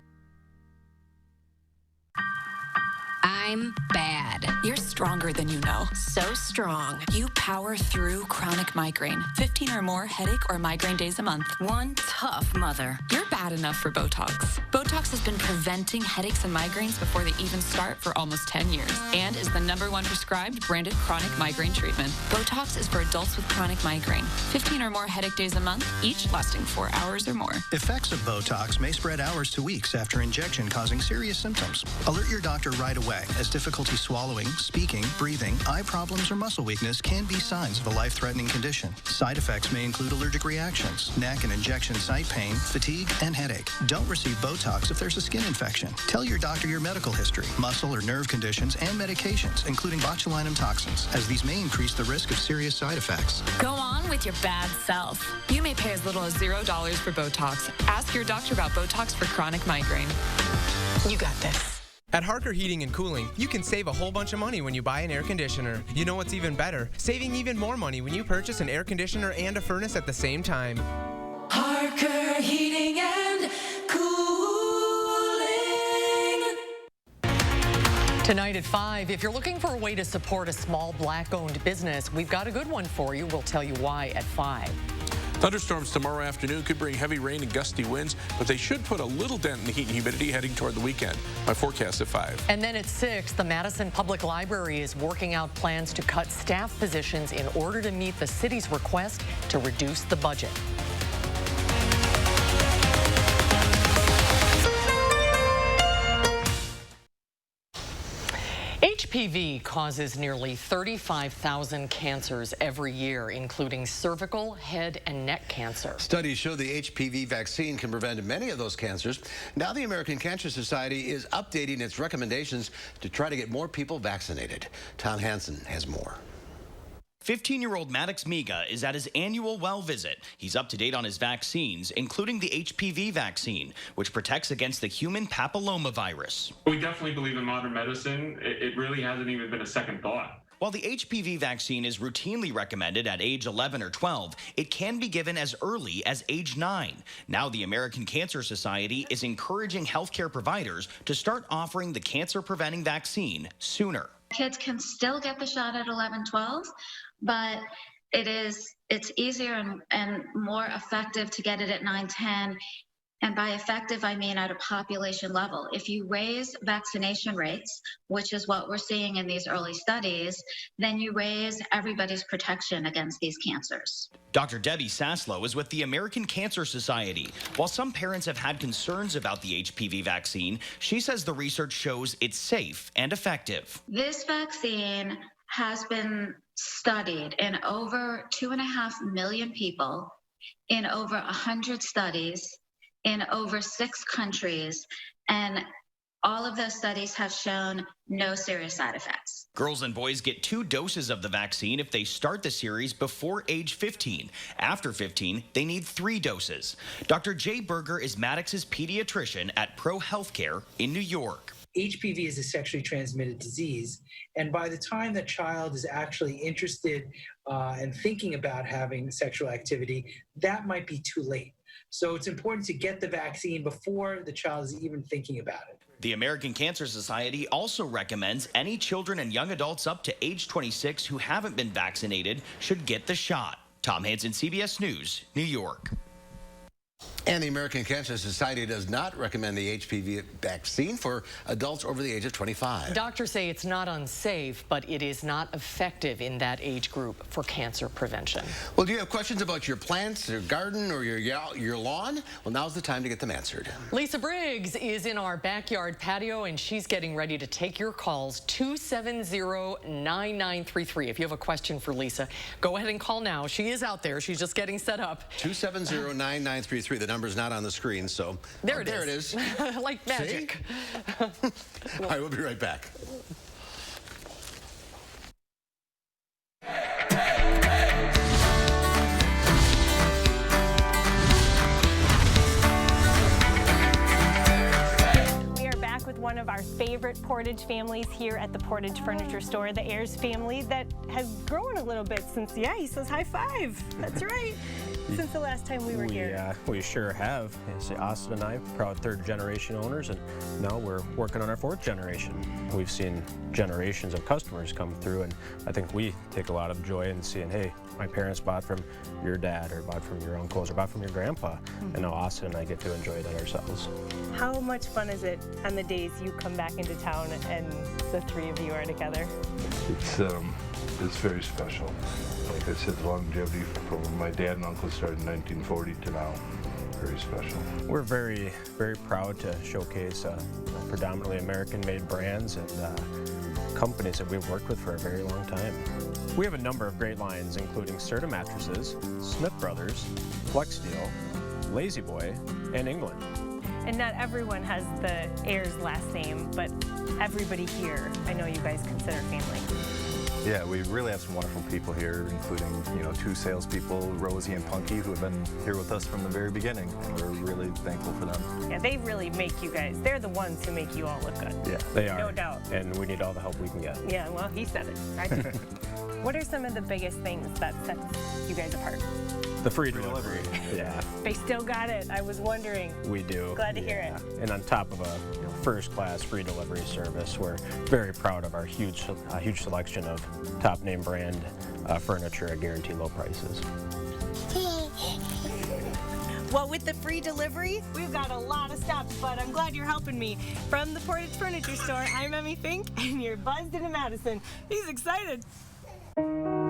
I'm bad. You're stronger than you know. So strong. You power through chronic migraine. 15 or more headache or migraine days a month. One tough mother. You're bad enough for Botox. Botox has been preventing headaches and migraines before they even start for almost 10 years and is the #1 prescribed branded chronic migraine treatment. Botox is for adults with chronic migraine. 15 or more headache days a month, each lasting 4 hours or more. Effects of Botox may spread hours to weeks after injection, causing serious symptoms. Alert your doctor right away, as difficulty swallowing, speaking, breathing, eye problems, or muscle weakness can be signs of a life-threatening condition. Side effects may include allergic reactions, neck and injection site pain, fatigue, and headache. Don't receive Botox if there's a skin infection. Tell your doctor your medical history, muscle or nerve conditions, and medications, including botulinum toxins, as these may increase the risk of serious side effects. Go on with your bad self. You may pay as little as $0 for Botox. Ask your doctor about Botox for chronic migraine. You got this. At Harker Heating and Cooling, you can save a whole bunch of money when you buy an air conditioner. You know what's even better? Saving even more money when you purchase an air conditioner and a furnace at the same time. Harker Heating and Cooling. Tonight at 5, if you're looking for a way to support a small Black-owned business, we've got a good one for you. We'll tell you why at 5. Thunderstorms tomorrow afternoon could bring heavy rain and gusty winds, but they should put a little dent in the heat and humidity heading toward the weekend. My forecast at 5. And then at 6, the Madison Public Library is working out plans to cut staff positions in order to meet the city's request to reduce the budget. HPV causes nearly 35,000 cancers every year, including cervical, head, and neck cancer. Studies show the HPV vaccine can prevent many of those cancers. Now the American Cancer Society is updating its recommendations to try to get more people vaccinated. Tom Hansen has more. 15-year-old Maddox Miga is at his annual well visit. He's up to date on his vaccines, including the HPV vaccine, which protects against the human papillomavirus. We definitely believe in modern medicine. It really hasn't even been a second thought. While the HPV vaccine is routinely recommended at age 11 or 12, it can be given as early as age 9. Now the American Cancer Society is encouraging healthcare providers to start offering the cancer-preventing vaccine sooner. Kids can still get the shot at 11, 12, but it's easier and more effective to get it at 9, 10. And by effective, I mean at a population level. If you raise vaccination rates, which is what we're seeing in these early studies, then you raise everybody's protection against these cancers. Dr. Debbie Saslow is with the American Cancer Society. While some parents have had concerns about the HPV vaccine, she says the research shows it's safe and effective. This vaccine has been studied in over 2.5 million people, in over 100 studies, in over 6 countries, and all of those studies have shown no serious side effects. Girls and boys get 2 doses of the vaccine if they start the series before age 15. After 15, they need 3 doses. Dr. Jay Berger is Maddox's pediatrician at Pro Healthcare in New York. HPV is a sexually transmitted disease, and by the time the child is actually interested and thinking about having sexual activity, that might be too late. So it's important to get the vaccine before the child is even thinking about it. The American Cancer Society also recommends any children and young adults up to age 26 who haven't been vaccinated should get the shot. Tom Hansen, CBS News, New York. And the American Cancer Society does not recommend the HPV vaccine for adults over the age of 25. Doctors say it's not unsafe, but it is not effective in that age group for cancer prevention. Well, do you have questions about your plants, your garden, or your lawn? Well, now's the time to get them answered. Lisa Briggs is in our backyard patio, and she's getting ready to take your calls. 270-9933. If you have a question for Lisa, go ahead and call now. She is out there. She's just getting set up. 270-9933. The number's not on the screen, so there it is. Like magic. All right, we'll be right back. With one of our favorite Portage families here at the Portage Furniture Store, the Ayers family, that has grown a little bit since, he says high five. That's right. Since the last time we were here. We sure have. Austin and I, proud 3rd generation owners, and now we're working on our 4th generation. We've seen generations of customers come through, and I think we take a lot of joy in seeing, hey, my parents bought from your dad, or bought from your uncles, or bought from your grandpa, and now Austin and I get to enjoy that ourselves. How much fun is it on the days you come back into town and the 3 of you are together? It's very special. Like I said, the longevity from my dad and uncle started in 1940 to now. Very special. We're very, very proud to showcase predominantly American-made brands and companies that we've worked with for a very long time. We have a number of great lines, including Serta Mattresses, Smith Brothers, Flex Steel, Lazy Boy, and England. And not everyone has the Ayers last name, but everybody here, I know you guys consider family. Yeah, we really have some wonderful people here, including, 2 salespeople, Rosie and Punky, who have been here with us from the very beginning, and we're really thankful for them. Yeah, they really make you guys, they're the ones who make you all look good. Yeah, they are. No doubt. And we need all the help we can get. Yeah, well, he said it, right? What are some of the biggest things that sets you guys apart? The free delivery. Yeah. They still got it. I was wondering. We do. Glad to hear it. And on top of a first-class free delivery service, we're very proud of our huge selection of top name brand furniture at guaranteed low prices. Well, with the free delivery, we've got a lot of stops, but I'm glad you're helping me. From the Portage Furniture Store, I'm Emmy Fink, and you're buzzed into Madison. He's excited.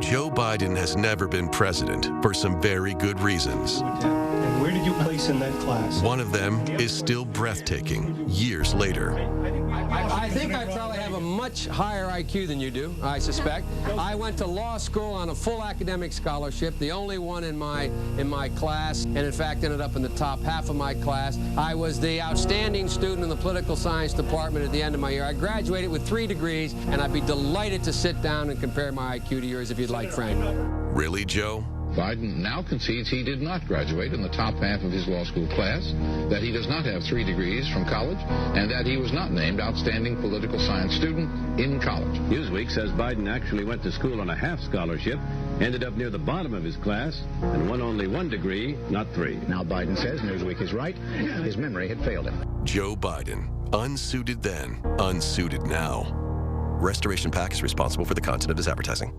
Joe Biden has never been president for some very good reasons. And where did you place in that class? One of them is still breathtaking years later. I think I probably have a much higher IQ than you do, I suspect. I went to law school on a full academic scholarship, the only one in my class, and in fact ended up in the top half of my class. I was the outstanding student in the political science department at the end of my year. I graduated with 3 degrees, and I'd be delighted to sit down and compare my IQ to yours if you'd like, Frank. Really, Joe? Biden now concedes he did not graduate in the top half of his law school class, that he does not have 3 degrees from college, and that he was not named outstanding political science student in college. Newsweek says Biden actually went to school on a half scholarship, ended up near the bottom of his class, and won only 1 degree, not 3. Now Biden says Newsweek is right. His memory had failed him. Joe Biden, unsuited then, unsuited now. Restoration PAC is responsible for the content of this advertising.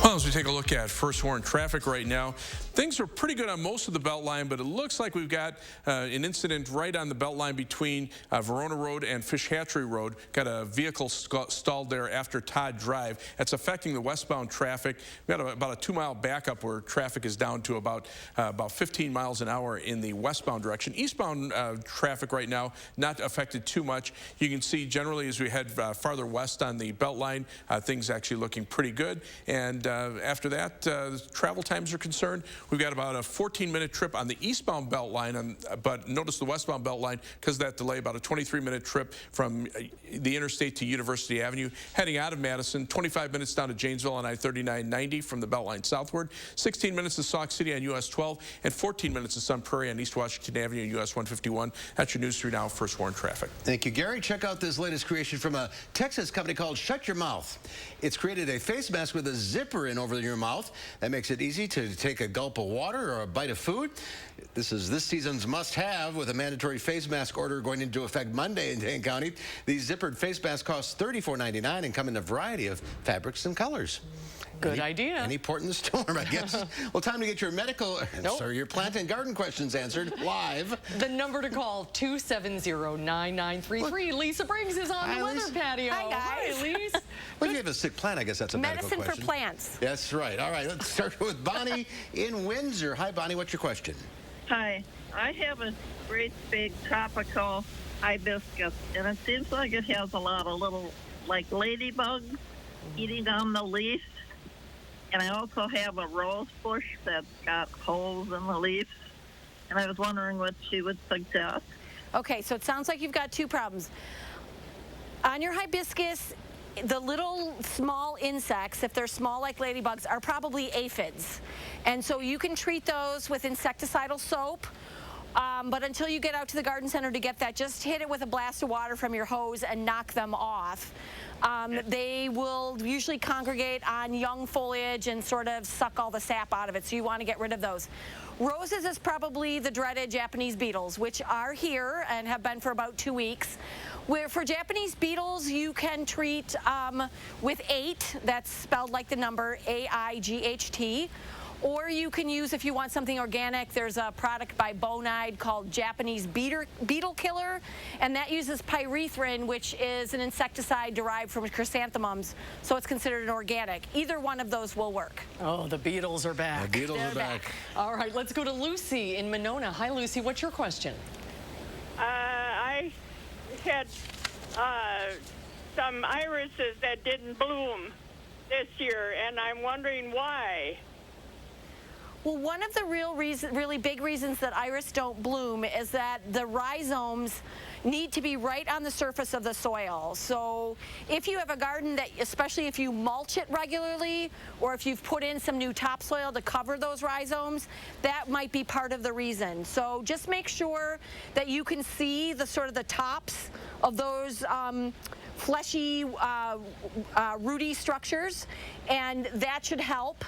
Well, Well, as we take a look at first warrant traffic right now, things are pretty good on most of the belt line, but it looks like we've got an incident right on the belt line between Verona Road and Fish Hatchery Road. Got a vehicle stalled there after Todd Drive. That's affecting the westbound traffic. We've got about a 2-mile backup where traffic is down to about 15 miles an hour in the westbound direction. Eastbound traffic right now not affected too much. You can see generally as we head farther west on the belt line, things actually looking pretty good. And after that, travel times are concerned, we've got about a 14-minute trip on the eastbound belt line, but notice the westbound belt line, because of that delay, about a 23-minute trip from the interstate to University Avenue. Heading out of Madison, 25 minutes down to Janesville on I-3990 from the belt line southward, 16 minutes to Sauk City on US 12, and 14 minutes to Sun Prairie on East Washington Avenue and US 151. That's your News 3 Now first warrant traffic. Thank you, Gary. Check out this latest creation from a Texas company called Shut Your Mouth. It's created a face mask with a zipper in over your mouth. That makes it easy to take a gulp of water or a bite of food. This is this season's must-have with a mandatory face mask order going into effect Monday in Dane County. These zippered face masks cost $34.99 and come in a variety of fabrics and colors. Good idea. Any port in the storm, I guess. Well, time to get your medical, sorry, your plant and garden questions answered live. The number to call, 270-9933. Lisa Briggs is on the weather patio. Hi, guys. Hi, Lisa. Well, if you have a sick plant, I guess that's a medical Medicine question. for plants. That's right. All right, let's start with Bonnie in Windsor. Hi, Bonnie. What's your question? Hi. I have a great big tropical hibiscus, and it seems like it has a lot of little, like, ladybugs eating on the leaves. And I also have a rose bush that's got holes in the leaves. And I was wondering what she would suggest. Okay, so it sounds like you've got two problems. On your hibiscus, the little small insects, if they're small like ladybugs, are probably aphids. And so you can treat those with insecticidal soap. But until you get out to the garden center to get that, just hit it with a blast of water from your hose and knock them off. They will usually congregate on young foliage and sort of suck all the sap out of it, so you want to get rid of those. Roses is probably the dreaded Japanese beetles, which are here and have been for about 2 weeks. Where for Japanese beetles, you can treat with 8, that's spelled like the number, AIGHT. Or you can use, if you want something organic, there's a product by Bonide called Japanese Beetle Killer, and that uses pyrethrin, which is an insecticide derived from chrysanthemums, so it's considered an organic. Either one of those will work. Oh, the beetles are back. The beetles are back. All right, let's go to Lucy in Monona. Hi, Lucy. What's your question? I had some irises that didn't bloom this year, and I'm wondering why. Well, one of the really big reasons that iris don't bloom is that the rhizomes need to be right on the surface of the soil. So if you have a garden that, especially if you mulch it regularly, or if you've put in some new topsoil to cover those rhizomes, that might be part of the reason. So just make sure that you can see the sort of the tops of those fleshy, rooty structures, and that should help.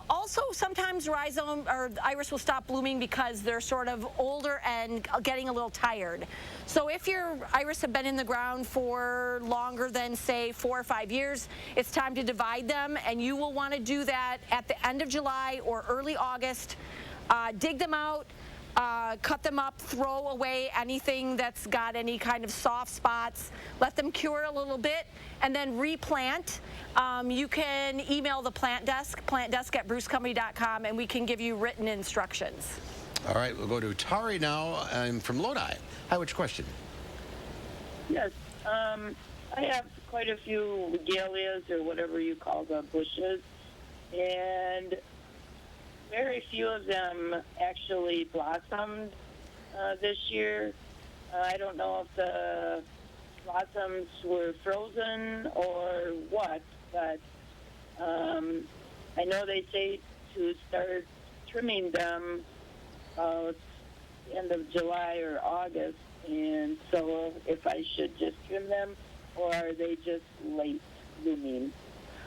Also, sometimes rhizome or iris will stop blooming because they're sort of older and getting a little tired. So if your iris have been in the ground for longer than, say, 4 or 5 years, it's time to divide them, and you will want to do that at the end of July or early August. Dig them out. Cut them up, throw away anything that's got any kind of soft spots, let them cure a little bit, and then replant. You can email the plant desk @brucecompany.com, and we can give you written instructions. All right, we'll go to Tari now. I'm from Lodi. Hi, which question? Yes, I have quite a few regalias or whatever you call the bushes, and very few of them actually blossomed this year. I don't know if the blossoms were frozen or what, but I know they say to start trimming them end of July or August, and so if I should just trim them, or are they just late blooming?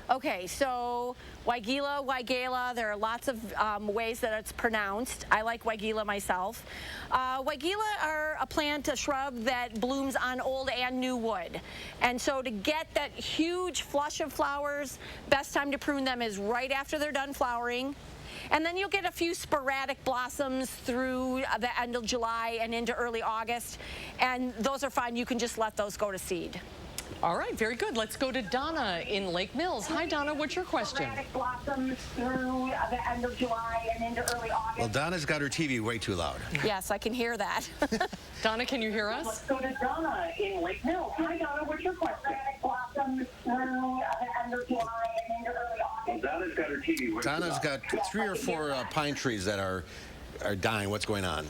Okay, so Weigela, there are lots of ways that it's pronounced. I like Weigela myself. Weigela are a shrub that blooms on old and new wood. And so to get that huge flush of flowers, best time to prune them is right after they're done flowering. And then you'll get a few sporadic blossoms through the end of July and into early August. And those are fine. You can just let those go to seed. All right, very good. Let's go to Donna in Lake Mills. Hi, Donna. What's your question? Blossoms through the end of July and into early August. Well, Donna's got her TV way too loud. Yes, I can hear that. Donna, can you hear us? Let's go to Donna in Lake Mills. Hi, Donna. What's your question? Blossoms through the end of July and into early August. Well, Donna's got her TV way too loud. Donna's got 3 or 4 pine trees that are dying. What's going on?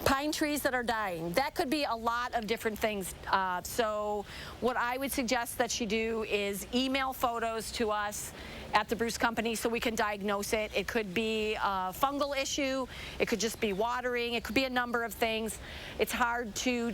Pine trees that are dying. That could be a lot of different things. So what I would suggest that she do is email photos to us at the Bruce Company so we can diagnose it. It could be a fungal issue. It could just be watering. It could be a number of things. It's hard to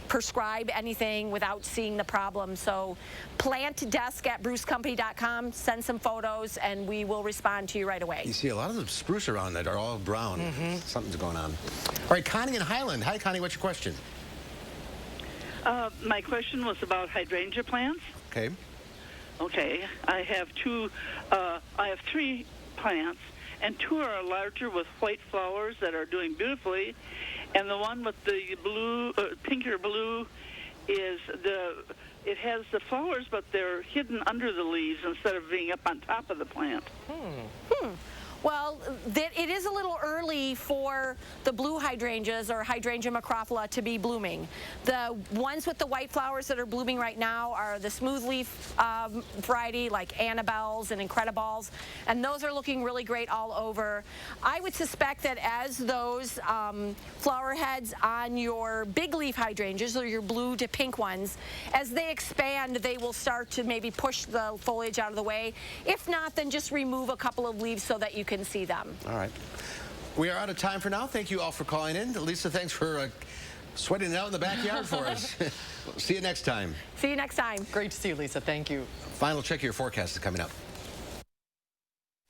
prescribe anything without seeing the problem. So plantdesk@brucecompany.com, send some photos, and we will respond to you right away. You see a lot of the spruce around that are all brown. Something's going on. All right, Connie in Highland. Hi, Connie. What's your question? My question was about hydrangea plants. Okay. Okay. I have 3 plants, and 2 are larger with white flowers that are doing beautifully. And the one with the blue, pinker blue, it has the flowers, but they're hidden under the leaves instead of being up on top of the plant. Well, it is a little early for the blue hydrangeas or Hydrangea macrophylla to be blooming. The ones with the white flowers that are blooming right now are the smooth leaf variety like Annabelles and Incrediballs, and those are looking really great all over. I would suspect that as those flower heads on your big leaf hydrangeas or your blue to pink ones, as they expand, they will start to maybe push the foliage out of the way. If not, then just remove a couple of leaves so that you can see them. All right. We are out of time for now. Thank you all for calling in. Lisa, thanks for sweating it out in the backyard for us. See you next time. See you next time. Great to see you, Lisa. Thank you. Final check of your forecast is coming up.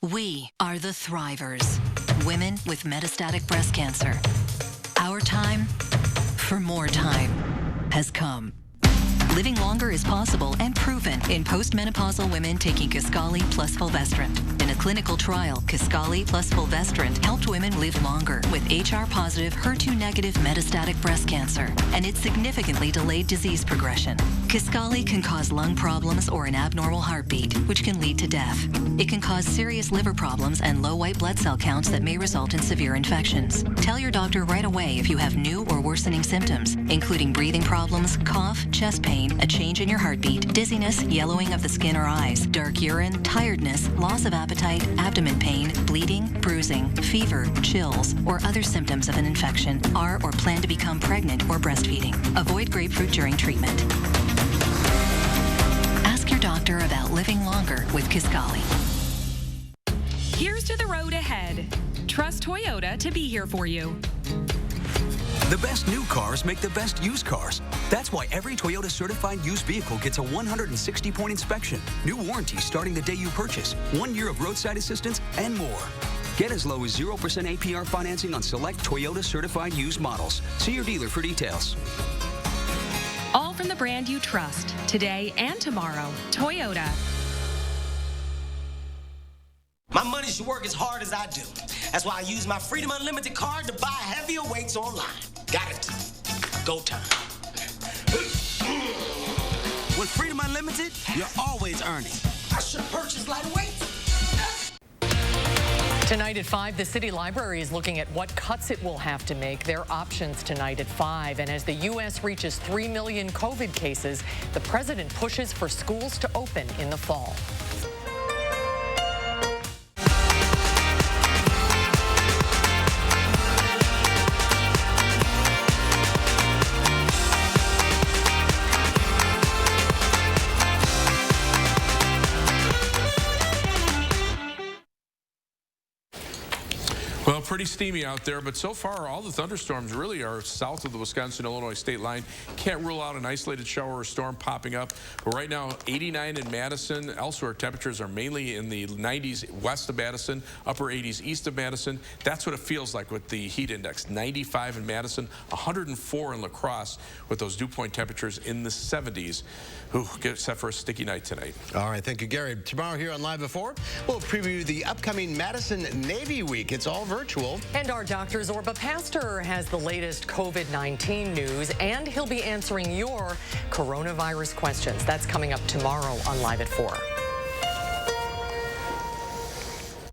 We are the Thrivers, women with metastatic breast cancer. Our time for more time has come. Living longer is possible and proven in postmenopausal women taking Kisqali plus fulvestrant. In a clinical trial, Kisqali plus fulvestrant helped women live longer with HR-positive, HER2-negative metastatic breast cancer, and it significantly delayed disease progression. Kisqali can cause lung problems or an abnormal heartbeat, which can lead to death. It can cause serious liver problems and low white blood cell counts that may result in severe infections. Tell your doctor right away if you have new or worsening symptoms, including breathing problems, cough, chest pain, a change in your heartbeat, dizziness, yellowing of the skin or eyes, dark urine, tiredness, loss of appetite, abdomen pain, bleeding, bruising, fever, chills, or other symptoms of an infection, are or plan to become pregnant or breastfeeding. Avoid grapefruit during treatment. Ask your doctor about living longer with Kisqali. Here's to the road ahead. Trust Toyota to be here for you. The best new cars make the best used cars. That's why every Toyota certified used vehicle gets a 160-point inspection, new warranty starting the day you purchase, 1 year of roadside assistance, and more. Get as low as 0% APR financing on select Toyota certified used models. See your dealer for details. All from the brand you trust, today and tomorrow. Toyota. My money should work as hard as I do. That's why I use my Freedom Unlimited card to buy heavier weights online. Got it. Go time. With Freedom Unlimited, you're always earning. I should purchase lighter weights. Tonight at 5, the City Library is looking at what cuts it will have to make. Their options tonight at 5. And as the U.S. reaches 3 million COVID cases, the president pushes for schools to open in the fall. Well, pretty steamy out there, but so far all the thunderstorms really are south of the Wisconsin-Illinois state line. Can't rule out an isolated shower or storm popping up. But right now, 89 in Madison. Elsewhere, temperatures are mainly in the 90s west of Madison, upper 80s east of Madison. That's what it feels like with the heat index. 95 in Madison, 104 in La Crosse, with those dew point temperatures in the 70s. Ooh, get set for a sticky night tonight. All right, thank you, Gary. Tomorrow here on Live at 4, we'll preview the upcoming Madison Navy Week. It's all virtual. And our Dr. Zorba Pastor has the latest COVID-19 news, and he'll be answering your coronavirus questions. That's coming up tomorrow on Live at 4.